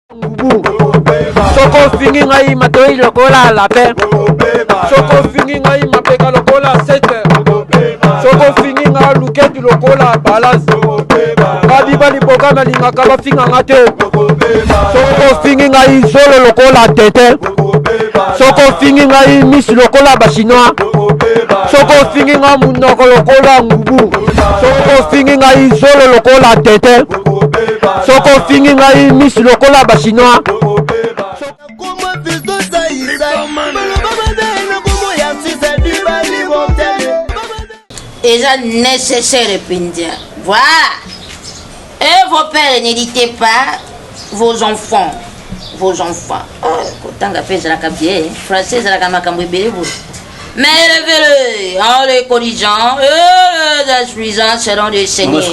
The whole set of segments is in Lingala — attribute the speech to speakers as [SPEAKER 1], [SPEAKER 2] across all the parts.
[SPEAKER 1] Soko fingi ngai matoi lokola lapin. Soko fingi ngai mapeka lokola 7. Soko fingi ngai luketi lokola balance. Kabi bali boka na lingaka bafinga ngate. Soko fingi ngai solo lokola tete. Soko fingi ngai miss lokola bachinois. Soko fingi ngai munoko lokola ngubu. Soko fingi ngai solo lokola tete. Soko fingi ngai miss lokola bachinois.
[SPEAKER 2] Et ça nécessaire répondre. Voilà. Et vos pères, n'hésitez pas vos enfants. Vos enfants. Tant qu'à faire, c'est la cabine. Français, c'est la cabine. Mais levez-le en les corrigeant. Les insuffisants seront des seigneurs.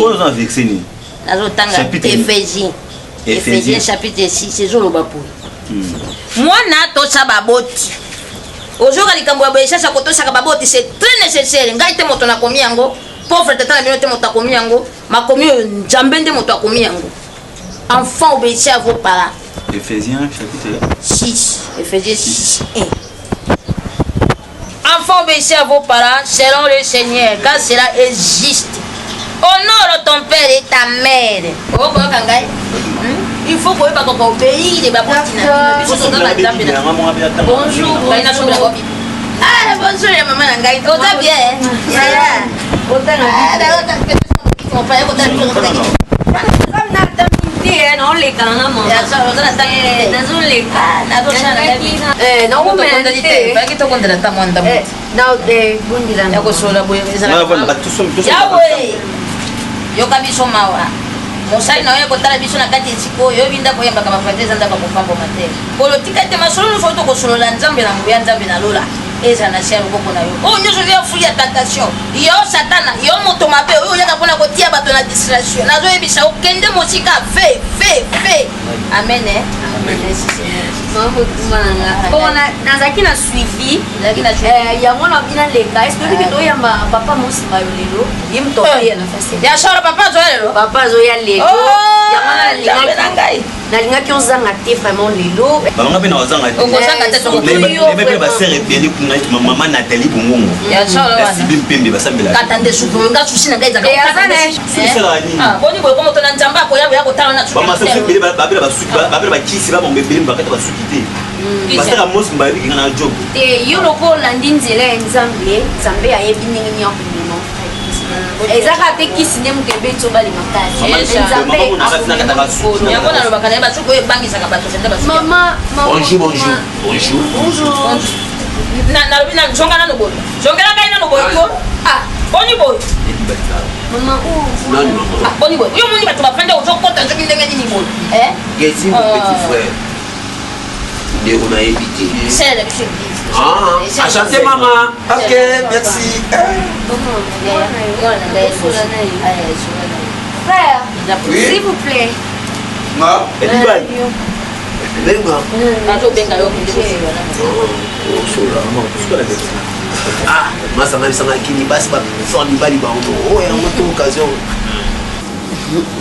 [SPEAKER 2] Éphésiens chapitre 6, c'est Zolo Bapou. Moi, Nato Sababoti. Aujourd'hui, c'est très nécessaire. Ngaite moto na komi yango, pauvre tata na binote moto komi yango, ma komi Nzambe nde moto komi yango. Enfants, obéissez à vos parents.
[SPEAKER 3] Éphésiens chapitre
[SPEAKER 2] 6. Éphésiens 6. Enfants, obéissez à vos parents selon le Seigneur, car cela est juste. Honore ton père et ta mère. Oh, Kangai. Il faut qu'on ait au pays des babouines. Bonjour. Ah, bonjour, maman Nangai. On va bien.
[SPEAKER 4] Non, les gars, non,
[SPEAKER 2] Mosai na wewe kotala biso na kati siko yo binda koyamba kama fateza ndaka kopambo Mateya. Politika te masolo foto ko solola Nzambe na nguya Nzambe na lola. Eza na shero koko na yo. Oh nyoso vya fuya tentation. Yo satana, yo moto mabe oyo yaka pona kotia bato na distraction. Nazo ebisa okende mosika fe. Amen. Amen.
[SPEAKER 4] Maman Botuma. Bon nazaki na suivi. Yango na bina leka. Est-ce que tu yamba papa mosima yo lelo? Yim to ya na fasi.
[SPEAKER 2] Ya shoro papa zo lelo.
[SPEAKER 4] Papa zo ya lelo. Nalingaki ozanga te vraiment lelo.
[SPEAKER 3] Banga pe na ozanga te.
[SPEAKER 2] Okozanga te to.
[SPEAKER 3] Lebe ba sere bien ku maman Nathalie Bongongo.
[SPEAKER 2] Ya shoro wana.
[SPEAKER 3] Sibi mpembe basambela.
[SPEAKER 2] Katande supu nga sushi na ngaiza. Ah, boni boy komo to na Nzamba ko ya kotala na sushi.
[SPEAKER 3] Mama sese bele babela basuki babela bakisi ba mbebele bakata basuki te. Basaka mos mbali ngana job.
[SPEAKER 4] Te yo loko landi nzela ya Nzambe ayebi ndenge nini akomema. Ezaka te kisi nde mukebe to bali makasi. Nzambe
[SPEAKER 2] yango na lobaka na basuku ebangisa ka bato senda basuku.
[SPEAKER 4] Mama,
[SPEAKER 3] Bonjour.
[SPEAKER 2] Na lobi na jonga na lobo. Jonga na kai na lobo ko. Ah, boni boy.
[SPEAKER 4] Mama,
[SPEAKER 3] Non, maman.
[SPEAKER 2] Ah, boni boy. Yo moni bato bafanda ozokota nzoki ndenge nini boy.
[SPEAKER 3] Gezi mon petit frère. De on a évité.
[SPEAKER 2] C'est la biche.
[SPEAKER 3] Ah, enchanté maman. OK, merci.
[SPEAKER 4] frère,
[SPEAKER 3] Oui.
[SPEAKER 4] s'il vous plaît.
[SPEAKER 3] Ma, Elibani. Lenga.
[SPEAKER 2] Bato benga yo kinde
[SPEAKER 3] Ah, masa na bisanga kini basi ba so ni bali ba ono. Oh, ya moto occasion.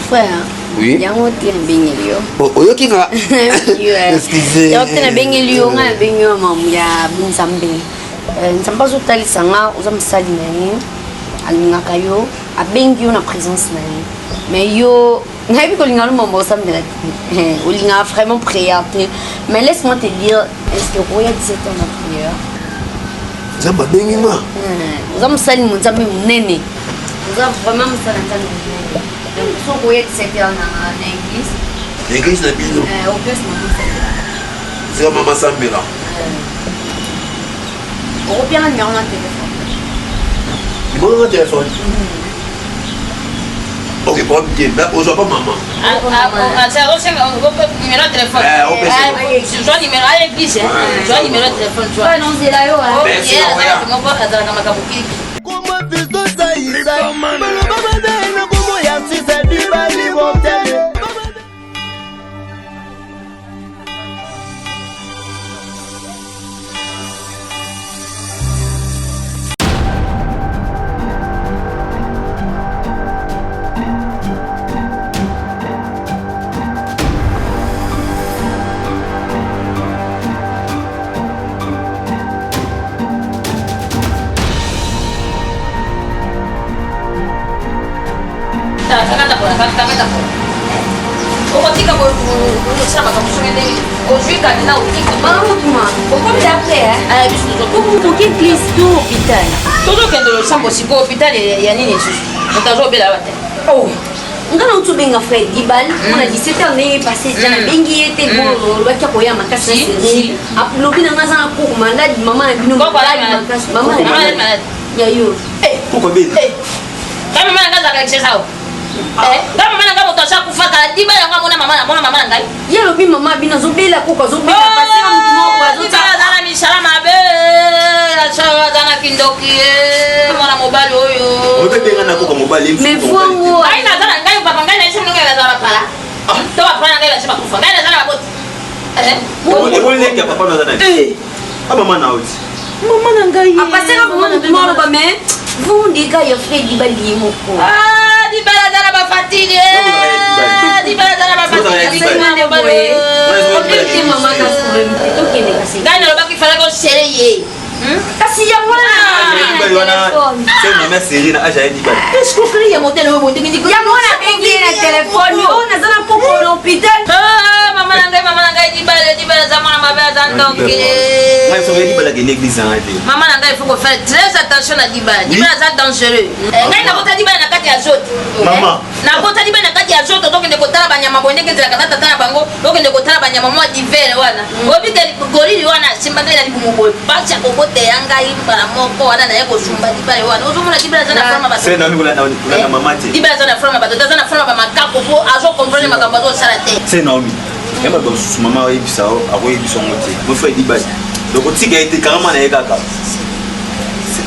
[SPEAKER 4] Frère.
[SPEAKER 3] Oui.
[SPEAKER 4] Yango tena bengeli yo.
[SPEAKER 3] Oyoki nga.
[SPEAKER 4] Excusez. Yango tena bengeli yo nga bengeli yo mamu ya Nzambe. Nzambe azotalisa nga oza mosali na ye alingaka yo abengi yo na présence na ye mais yo nayebi kolinga lomomba osambela te olinga vraiment prière te mais laisse-moi te dire est-ce que oya 17 ans na prière
[SPEAKER 3] Nzambe abengi nga
[SPEAKER 4] oza mosali Nzambe monene oza vraiment mosali Nzambe monene donc soko oya 17 ans na église
[SPEAKER 3] l'église na bino
[SPEAKER 4] au plus maman
[SPEAKER 3] c'est maman Sambela
[SPEAKER 4] on revient numéro de téléphone.
[SPEAKER 3] Numéro de téléphone. Ok, bon, bien. Mais aujourd'hui, pas maman.
[SPEAKER 2] C'est aussi numéro de téléphone. Je dois numéro à l'église. Je dois numéro de téléphone.
[SPEAKER 4] Ouais, non, c'est là,
[SPEAKER 2] oh,
[SPEAKER 3] merci,
[SPEAKER 2] otika na otika.
[SPEAKER 4] Botuma. Pourquoi tu as fait hein? Pour qui glisse tout hôpital?
[SPEAKER 2] Todo kendo lo sambo siko hôpital ya nini susu. Mtazo bela wate.
[SPEAKER 4] Oh. Ngana utu benga frère 10BALLS. On a 17 ans né passé jana bengi était bon lo kia koya makasi série. Aplobi na ngaza na ko malade maman na bino malade makasi. Maman malade. Ya yo.
[SPEAKER 3] Pourquoi bela?
[SPEAKER 2] Kama mama ngaza ka kisa o. Kama mama ngabo tosha kufaka 10BALLS ngamo mama ngai.
[SPEAKER 4] Ya lobi mama bino zo bela ko zo bela passer na mutimo kwa zo ta
[SPEAKER 2] dala mishala mabe. Acha dana kindoki. Mwana mobali oyo.
[SPEAKER 3] Obebenga na ko mobali.
[SPEAKER 4] Mais vongo.
[SPEAKER 2] Ai na dala ngai papa ngai na simu ngai dala pala. To apana ngai la simu kufa. Ngai na dala bot.
[SPEAKER 3] Bon leki ya papa na dala. Maman na oti.
[SPEAKER 4] Maman na ngai. Passer na mutimo lo ba mais vous ndika yo frère 10BALLS moko.
[SPEAKER 2] 10BALLS dala ba fatigue. 10BALLS dala ba fatigue.
[SPEAKER 4] Maman ka problème. To kende kasi.
[SPEAKER 2] Ngai na lo ba ki fala ko sere ye.
[SPEAKER 4] Kasi ya mwana
[SPEAKER 3] c'est une mère série na aja 10BALLS.
[SPEAKER 2] Est-ce que frère ya modèle o bonde ngi
[SPEAKER 4] ya mwana bengi na téléphone on a zana poko l'hôpital
[SPEAKER 2] mama na ngai 10BALLS za mwana mabe za ndongi
[SPEAKER 3] ngai so 10BALLS ke l'église en ate
[SPEAKER 2] mama na ngai il faut qu'on faire très attention à 10BALLS 10BALLS za dangereux ngai na kota 10BALLS na kati ya zote
[SPEAKER 3] mama
[SPEAKER 2] na kota 10BALLS na kati ya zote donc ndeko tala banyama bonde ngezela kata tala bango donc ndeko tala banyama mwa divers wana obike gorili wana simba ngai na libumu bacha kokote yanga imbala moko wana na yako sumba 10BALLS wana ozomona 10BALLS za na forma ba
[SPEAKER 3] c'est na ngula na mama te
[SPEAKER 2] 10BALLS za na forma ba za na forma ba makako po azo comprendre makambo zo sala te
[SPEAKER 3] c'est Naomie yamba ba susu mama oyebisa akoyebisa ngote mo fait 10BALLS donc otika été carrément na yekaka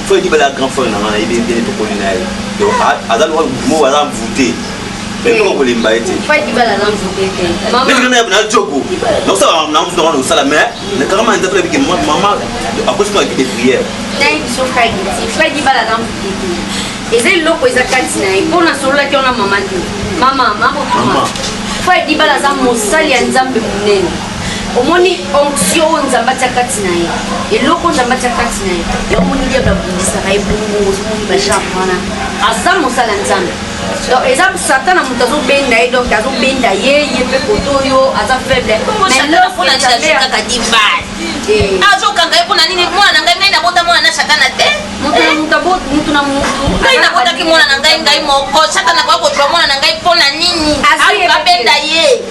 [SPEAKER 3] faut 10BALLS grand frère na na yebe bien to kolina ye donc azali mo wala mvuté mais non ko limba été
[SPEAKER 4] faut 10BALLS na mvuté
[SPEAKER 3] maman mais na jogo donc ça na mvuté na sala mais na carrément nda fait que maman après ce qu'on a dit des prières
[SPEAKER 4] nai biso frère 10BALLS na mvuté ezali loko eza kati na ye mpona sololaki ona mama te mama frère 10BALLS aza mosali ya nzambe monene omoni onction oyo nzambe atia kati na ye eloko nzambe atia kati na ye omoni diable abundisaka ye bongo ozomoni bachamp wana aza mosali ya nzambe donc eza satana moto azobenda ye donc azobenda ye mpe koto oyo aza faible
[SPEAKER 2] azokanga ye mpona nini mwana na ngai nabota mwana na satana te
[SPEAKER 4] mutu na mutu
[SPEAKER 2] ngai nabotaki mwana na ngai moko satana koya kozwa mwana na ngai mpona nini azokabenda ye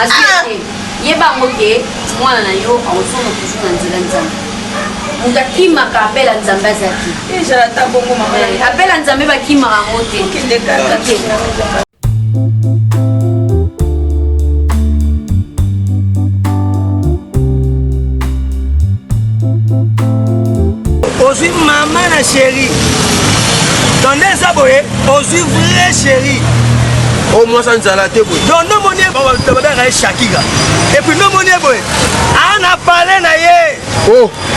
[SPEAKER 4] azwi ye bango ke mwana na yo aosoma toujours na nzela nzambe moto akimaka apela nzambe azaki apela nzambe bakimaka yango te
[SPEAKER 5] ozwi mama na chéri donde eza boye ozwi vrai chéri
[SPEAKER 1] au moins ça nzala te boye
[SPEAKER 5] donc nomoni babengaka ye shakika epuis nomoni ye boye ana pale na ye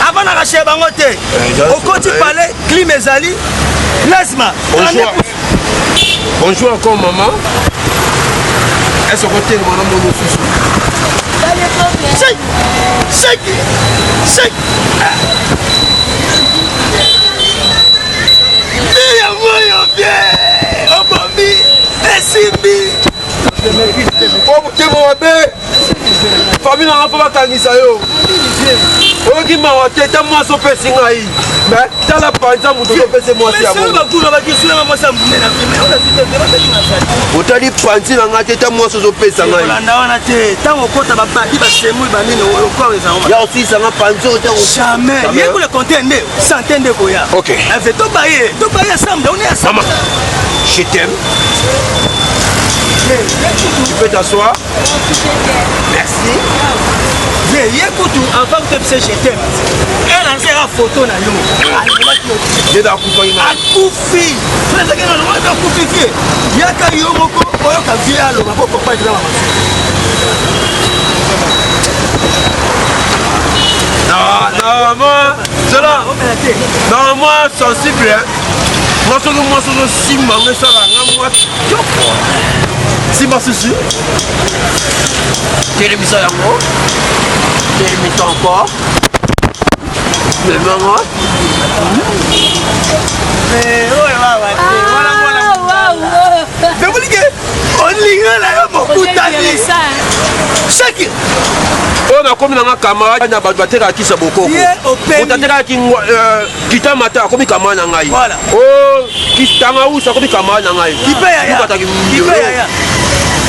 [SPEAKER 5] avanaka chez bango te okoti pale clime ezali plasma
[SPEAKER 1] bonjour encore maman est-ce que tu es mon amour susu
[SPEAKER 5] shake ya moyo bien obomi esimbi
[SPEAKER 1] motema mabe famille nanga mpo bakangisa yo oyoki mawa te ta mwasi opesi ngai mais tala panza moto ozopesa mwasi ya otali panzi na ngai te ta mwasi ozopesa
[SPEAKER 5] ngaiolanda wana te ntango okota babadi basemui banini
[SPEAKER 1] ya osilisanga panzi ote
[SPEAKER 5] jamais yekole konte nde sante nde koya ave tobaye ensemble on est ensemble
[SPEAKER 1] je t'aime. Tu peux t'asseoir. Merci.
[SPEAKER 5] Écoute, avant que tu je t'aime. Elle a fait une photo.
[SPEAKER 1] Je dois couper.
[SPEAKER 5] Akoufi. Tu sais que nous avons Akoufi. Il y a qu'à y avoir un peu de vie à l'eau. Pourquoi pas
[SPEAKER 1] non, moi, c'est là. Non, moi, sensible. Moi, c'est le ciment, mais ça va. Moi, ciment, c'est sûr. Télévision encore. Télévision encore. Mais maman.
[SPEAKER 5] Mais on ligue là, mon coup d'avis. Chaque
[SPEAKER 1] na komi na camarade na bato bateka kisa bokoko otateka ki kita mata komi camarade na ngai oh kitanga usa komi camarade na ngai kipe ya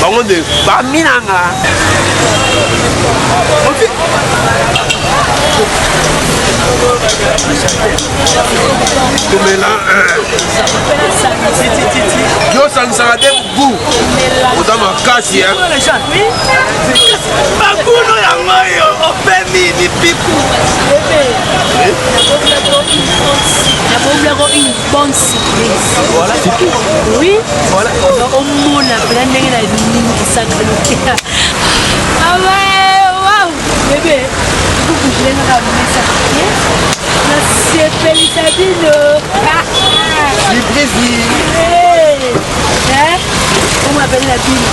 [SPEAKER 1] bango de ba minanga Tumela yo sansara de vous otama kasi hein
[SPEAKER 5] bakuno yango yo opemi ni piku
[SPEAKER 6] une bonne surprise.
[SPEAKER 5] Voilà, c'est tout.
[SPEAKER 6] Oui.
[SPEAKER 5] Voilà.
[SPEAKER 6] Au monde, la dernière la ligne sacrée. Ah ouais, waouh. Bébé, vous bougez dans la message. C'est Félicitino.
[SPEAKER 5] Surprise.
[SPEAKER 6] On m'appelle la bille.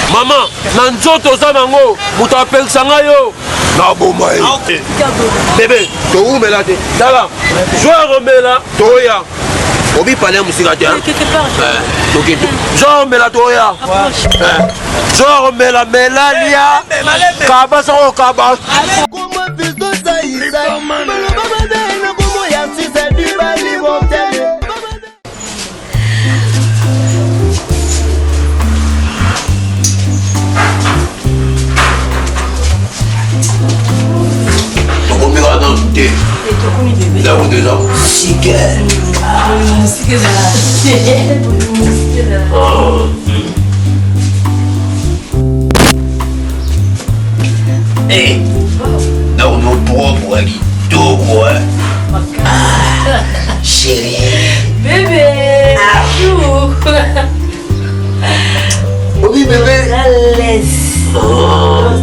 [SPEAKER 1] Maman, nanzoto za nango, muta apelisa yo. Na boma ye. Bébé, to umela te. Dala. Joueur omela, toya. Obi palais musika te.
[SPEAKER 6] Quelque part.
[SPEAKER 1] OK. Joueur omela toya. Joueur omela melalia. Kaba sa o kaba.
[SPEAKER 3] Nous avons 2 ans. Eh, nous avons nos propres guitares, quoi. Chérie.
[SPEAKER 6] Bébé.
[SPEAKER 3] Oui, bébé.
[SPEAKER 6] La laisse.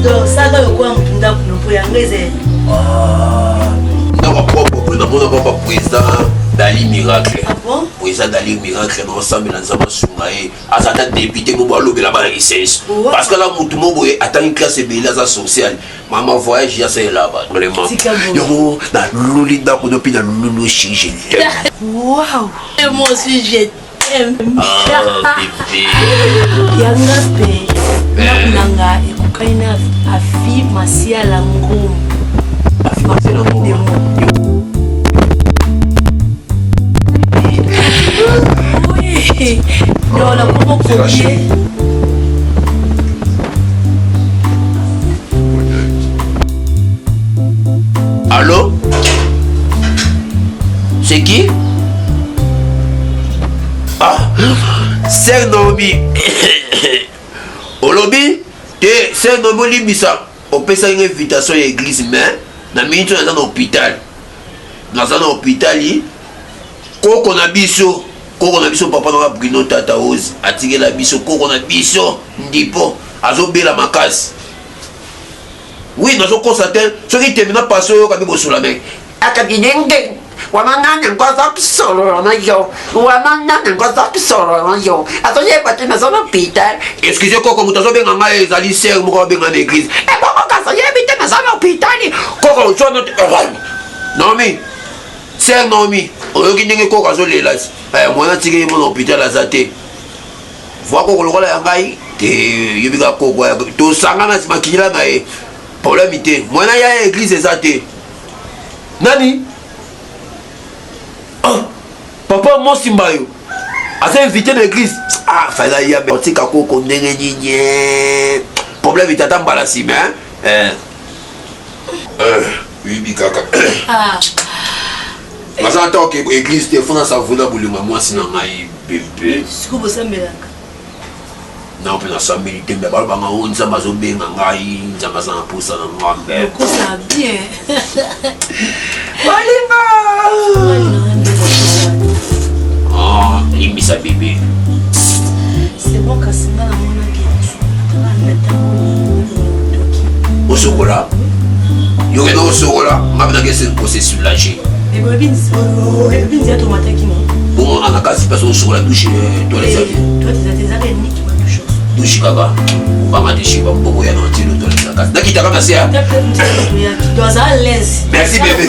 [SPEAKER 6] Donc, ça doit quoi on peut
[SPEAKER 3] Papa président Dali Miracle.
[SPEAKER 6] Ah bon?
[SPEAKER 3] Président Dali Miracle, nous sommes dans Nzambe Sungaye. Azata député, nous allons la barre licence. Parce que là, nous attend une classe de sociale. Maman voyage, il y a là-bas. Vraiment. Yo, na luli da ko dopi na lulu chi je t'aime.
[SPEAKER 6] Waouh! Et moi aussi, je t'aime.
[SPEAKER 3] Ah, bébé.
[SPEAKER 6] Yanga pe. Nanga ekukaina afi masia la ngumu.
[SPEAKER 3] Afi masia la ngumu.
[SPEAKER 6] Oui. Non, la comment combien?
[SPEAKER 3] Allô? C'est qui? Ah, c'est Naomie. Au lobby, c'est Naomie Libisa. On peut faire une invitation à l'église, mais dans minute dans un hôpital. Dans un hôpital, quand on a biso, papa n'a pas Bruno Tata Ose, a tiré la biso, quand on a biso, ndipo, azobe la macasse. Oui, nous avons constaté, ce qui termine par ce que nous avons la main. Excusez-moi, comme vous avez dit, vous allez faire une église. Et pourquoi vous avez évité dans l'hôpital? Pourquoi vous avez dit Naomie, c'est Naomie. On a dit que vous avez dit que vous avez tiré mon hôpital à Zate. Voir que vous avez dit que vous avez dit que vous avez dit que problème était. Moi, il y a l'église des athées. Nani? Oh, papa, moi, Simbayo. As invité l'église. Ah, fallait y avoir un petit caco qu'on est. Problème était à Mbalassim, hein? Oui, Bikaka. Ah. Mais j'entends que l'église te fait ça voulait pour le maman, sinon, bébé.
[SPEAKER 6] Ce que vous aimez là.
[SPEAKER 3] Non, mais ça mérite, mais pas on ça m'a zobé, ça m'a poussé dans moi.
[SPEAKER 6] Ça bien.
[SPEAKER 3] Oh, il met sa bébé.
[SPEAKER 6] C'est bon que c'est mal à mon avis.
[SPEAKER 3] Au chocolat. Il y aurait au chocolat, ma vie c'est une procès soulagée.
[SPEAKER 6] Et vous avez dit à ton matin qui m'a.
[SPEAKER 3] Bon, on a cassé parce que au chocolat douche, toi les amis.
[SPEAKER 6] Toi, tes araignées qui m'a touché.
[SPEAKER 3] Douche.
[SPEAKER 7] kaka obanga déchi bamboko ya na ntilo toleka kasi nakita kaka se ya merci bébé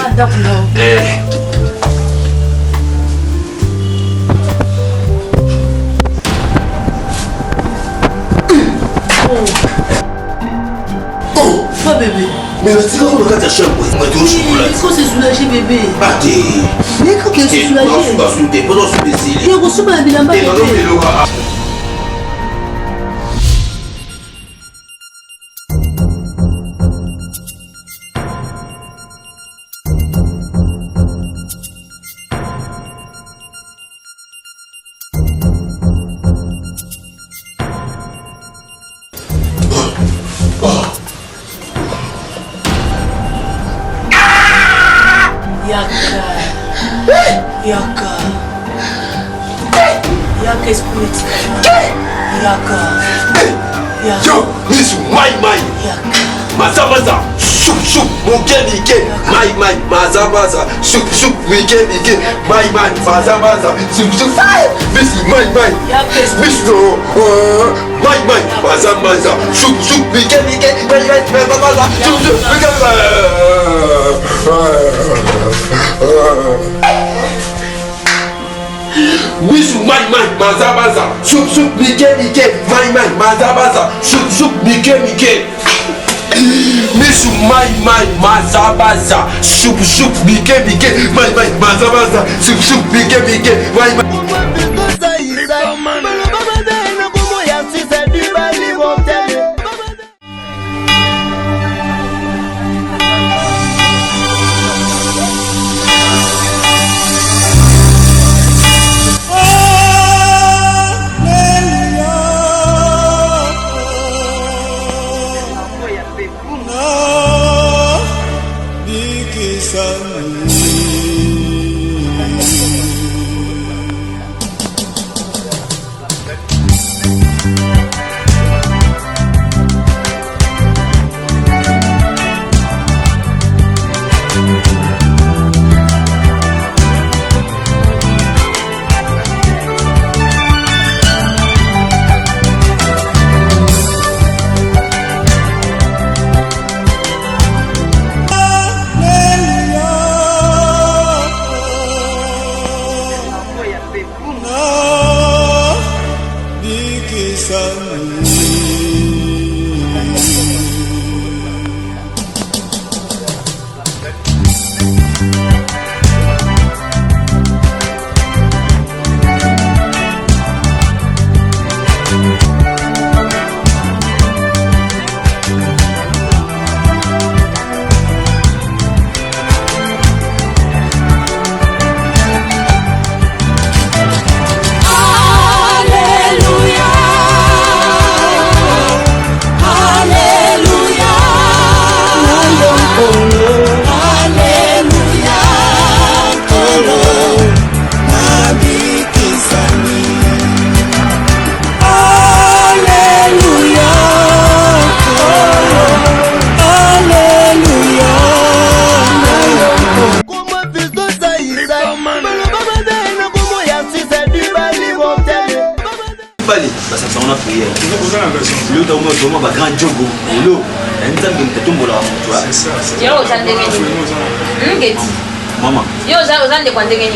[SPEAKER 6] Pas bébé.
[SPEAKER 7] Mais c'est quand on a ta chambre, on va toujours chocolat.
[SPEAKER 6] Il faut se soulager bébé.
[SPEAKER 7] Partez.
[SPEAKER 6] Mais quand il se soulager.
[SPEAKER 7] On va souder, on va souder.
[SPEAKER 6] Il reçoit ma bilamba bébé. Yaka esprit. Yaka.
[SPEAKER 7] Yo, miss my. Mazabaza, soup, mon kemike. My, mazabaza, soup, kemike. My, mazabaza, soup, miss my. Miss no, my, mazabaza, soup, kemike. My, mazabaza, soup, Miss my mazabaza, soup, mike, my, mazabaza, soup, mike. Miss my mazabaza, soup, mike, my, mazabaza, soup, mike, my.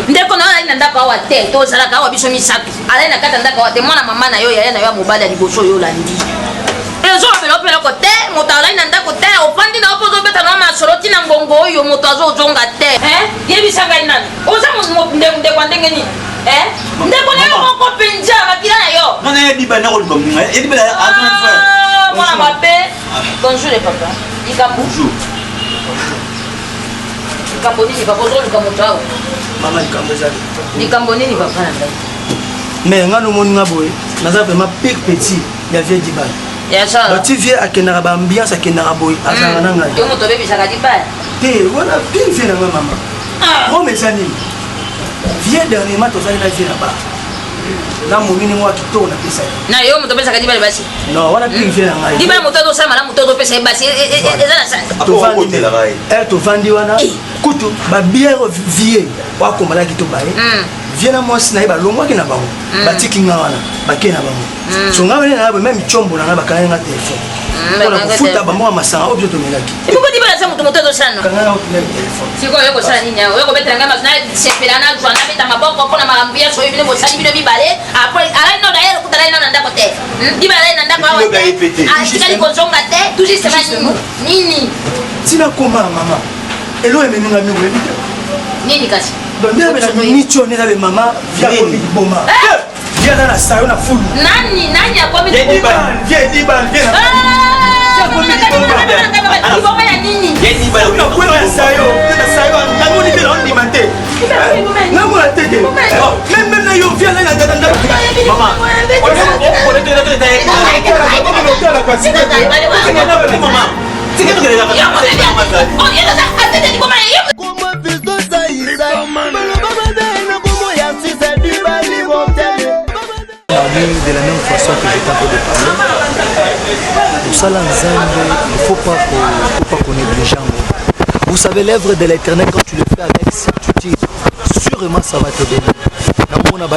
[SPEAKER 2] ndeko na ala ndako awa te to zalaka awa biso misato ala na kata ndako awa te mwana mama na yo yaya na yo mobali ya liboso yo landi ezo apela opela ko te moto ala na ndako te ofandi na opozo beta na masoloti na ngongo oyo moto azo zonga te yebisa ngai nani oza ndeko ndenge nini ndeko na yo moko penja makila na yo
[SPEAKER 3] nana yebi bana ko lumunga yebi bana a grand frère
[SPEAKER 2] mwana mabe bonjour les papa ikambu bonjour likambo nini papa ozoluka moto awa
[SPEAKER 5] mama likambo ezali
[SPEAKER 2] likambo nini papa na ngai
[SPEAKER 5] mais nga nomoni nga boye naza vraiment pire petit ya vie dibal bati vie akendaka baambiance akendaka boye azalaka na ngai
[SPEAKER 2] yo moto obebisaka dibal
[SPEAKER 5] te wana pire vie na nga mama rome eza nini vie dernièrement tozali na vie na ba na momini mwa kitoko napesa
[SPEAKER 2] na yo moto opesaka dibal basi
[SPEAKER 5] non wana pire vie na ngai
[SPEAKER 2] dibal moto azosala malamu moto azopesa ye basi eza na sani
[SPEAKER 5] tovandi wana kutu babiere vie wakombalaki to baye viens moi si na ba longwa ki na bango batiki nga wana bake na bango so nga bana na ba même chombo na ba kanga téléphone pour kufuta ba moi masanga obje to melaki
[SPEAKER 2] iko di bala sa mutu moto sana
[SPEAKER 5] kanga na téléphone
[SPEAKER 2] siko yoko sana nini yao yoko betela ngama na sepelana jwana beta maboko pona magambia so ibine bosali bino bibale après ala no da yero kutala na ndako te di bala na ndako awa atikali konzonga te toujours sema nini
[SPEAKER 5] tina koma mama elo emeninga mi webi
[SPEAKER 2] nini kasi
[SPEAKER 5] donc ndebe na nicho ne na mama via ko boma via na sayo na fulu
[SPEAKER 2] nani akomi
[SPEAKER 3] via na
[SPEAKER 2] boma ya nini
[SPEAKER 5] na kwelo ya sayo nango ni bela ndi mate nango la tete même na yo via na ndanda
[SPEAKER 3] mama on est
[SPEAKER 5] de la même façon que j'étais en train de parler. Pour ça, Nzambe, il ne faut pas qu'on néglige. Vous savez, l'œuvre de l'Éternel, quand tu le fais avec, si tu tires, sûrement ça va te bénir. On a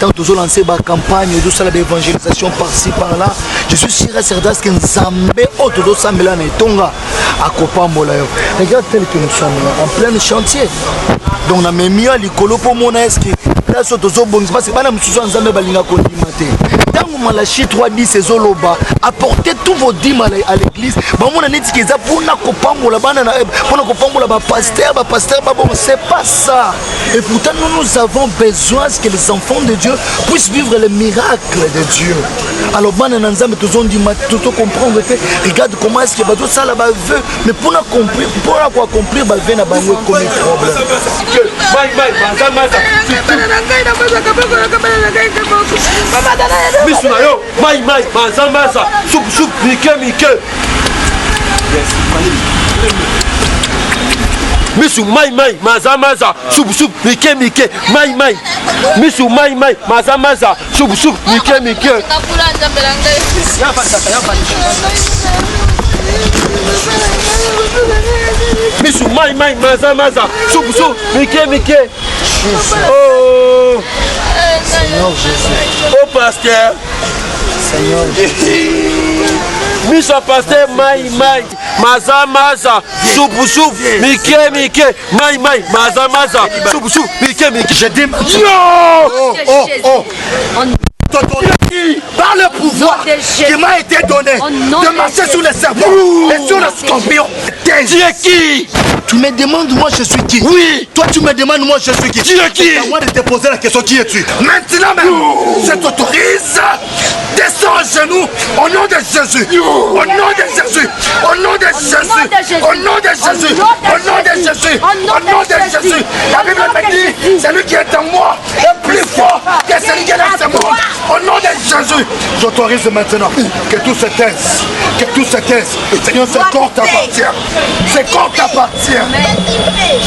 [SPEAKER 5] tant que lancer ma campagne, d'évangélisation par-ci par-là, je suis sûr et certain que Nzambe, autour de ça, à Kopambola. Regarde tel que nous sommes en plein chantier. Donc, on a mis à l'écolo pour mon esque. Là, c'est pas la même chose. Nzambe balinga kondimate. Dans Malachi 3:10, c'est Zoloba. Apportez tous vos dîmes à l'église. Pour na Kopambola, pour na Kopambola, pasteur, c'est pas ça. Et pourtant, nous avons besoin que les enfants de Dieu puissent vivre les miracles de Dieu. Alors, Nzambe, tout comprendre que regarde comment est-ce que ça là veut, mais pour accomplir, veut na bango comme problème.
[SPEAKER 1] Misunayo, mai, mazamasa, soup, mike. Misu mai, mazamaza, soup, mike, mai. Misu mai, mazamaza, soup, mike. Misu mai, mazamaza, soup, mike. Oh,
[SPEAKER 5] Seigneur Jésus.
[SPEAKER 1] Oh, pasteur.
[SPEAKER 5] Seigneur Jésus.
[SPEAKER 1] Misu pasteur mai, mazamaza, soup, mike, mai, mazamaza, soup, mike.
[SPEAKER 5] Je dis par le pouvoir qui m'a été donné de marcher sur les serpents et sur les scorpions.
[SPEAKER 1] Tu es qui?
[SPEAKER 5] Tu me demandes moi je suis qui?
[SPEAKER 1] Oui.
[SPEAKER 5] Toi tu me demandes moi je suis qui?
[SPEAKER 1] Tu es qui?
[SPEAKER 5] C'est à moi de te poser la question, qui es-tu? Maintenant même, je t'autorise. Descends à genoux au nom de Jésus. Au nom de Jésus. Au nom de Jésus. Au nom de Jésus. Au nom de Jésus. Au nom de Jésus. La Bible me dit, celui qui est en moi est plus fort que celui qui est dans ce monde. Au nom de Jésus, j'autorise maintenant que tout se taise. Que tout se taise. Seigneur, ce corps t'appartient. Ce corps t'appartient.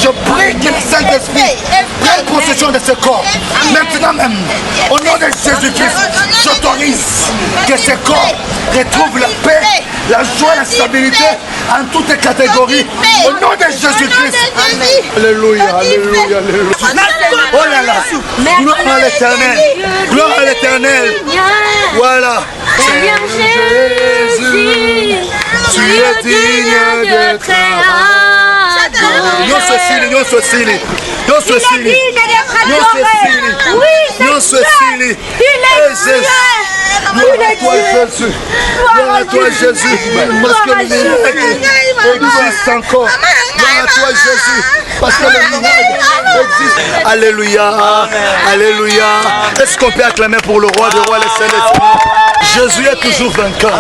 [SPEAKER 5] Je prie que le Saint-Esprit prenne possession de ce corps. Maintenant même, au nom de Jésus-Christ, j'autorise que ce corps retrouve la paix, la joie, la stabilité en toutes les catégories. Au nom de Jésus-Christ. Alléluia, alléluia, alléluia. Oh là là, gloire à l'éternel. Gloire à l'éternel. Voilà.
[SPEAKER 6] Seigneur Jésus, tu es digne de très
[SPEAKER 5] Gloire à toi Jésus. Parce que le miracle existe encore. Gloire à toi Jésus. Parce que le miracle existe. Alléluia. Alléluia. Est-ce qu'on peut acclamer pour le roi des rois, le Saint des Seigneurs? Jésus est toujours vainqueur.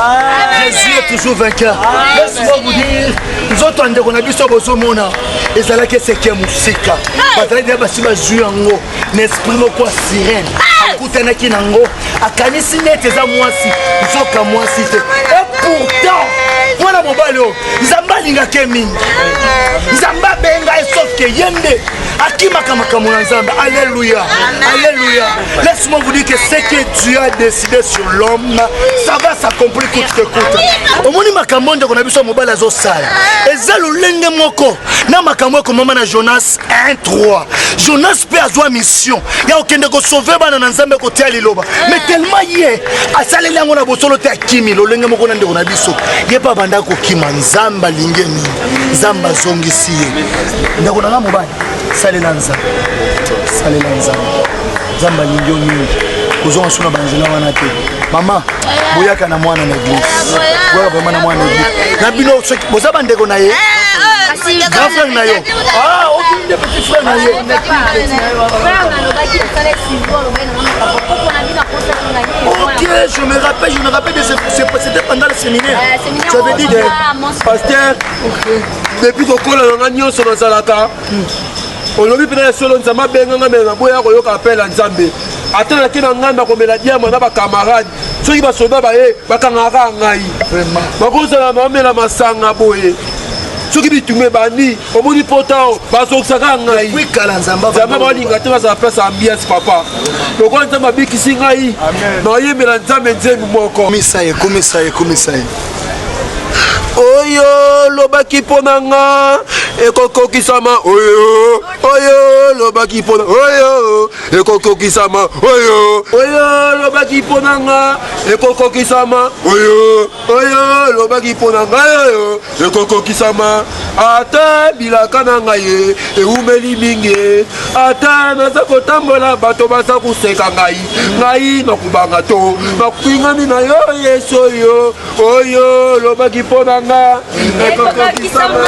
[SPEAKER 5] Jésus est toujours vainqueur. Laisse-moi vous dire, nous autres on a vu ça au Mona. Et c'est là que c'est qui est musique. Patrai de basi bazui ango. N'esprit moko sirène. Akutana kinango. Akanisi nete za mwasi. Zoka mwasi te. Et pourtant, voilà mwana mobali oyo nzambe alingaka mingi nzambe abenga ye sauf que ye nde akimaka makambo na nzambe. Alléluia, alléluia. Laisse-moi vous dire que ce que Dieu a décidé sur l'homme, ça va s'accomplir coûte que coûte. Omoni makambo ndeko na biso mobali azosala eza lolenge moko na makambo ekomama na Jonas 1:3. Jonas pe azwa mission ya okende kosauver bana na nzambe kotia liloba, mais tellement ye asaleli yango na bosolo te akimi lolenge moko na ndeko na biso ye pa banda kokima nzambe alingi nini nzambe azongisi ye ndeko na mobali salela nzambe salela nzambe nzambe alingi nini kozonga suna banzela wana te. Mama boyaka na mwana na église boyaka vraiment na mwana na église na bino boza bandeko na ye grand frère na yo. Ah ok, des petits frères na ye. Ok, je me rappelle de c'était pendant le séminaire. Ça veut dire que
[SPEAKER 1] pasteur depuis kokola na nyonso na salaka olobi pena solo nzama benga na boya koyoka appel à Nzambe atana kina nganda komela diama na ba camarade soki ba soda ba ye bakangaka ngai vraiment bakozala mamela masanga boye soki bitume bani omoni potao bazokisaka ngai
[SPEAKER 5] wikala nzamba
[SPEAKER 1] balinga te bazala place ambiance papa lokola nzambe abikisi ngai nayembela nzambe nzembo moko
[SPEAKER 5] komisaye
[SPEAKER 1] oyo lobaki pona nga ekokokisama oyo lobaki pona oyo ekokokisama oyo lobaki pona nga ekokokisama oyo lobaki pona nga ekokokisama ata bilaka na ngai eumeli mingi ata naza kotambola bato baza koseka ngai nakubanga to nakupingami na yo yesu oyo lobaki pona nga ekokokisama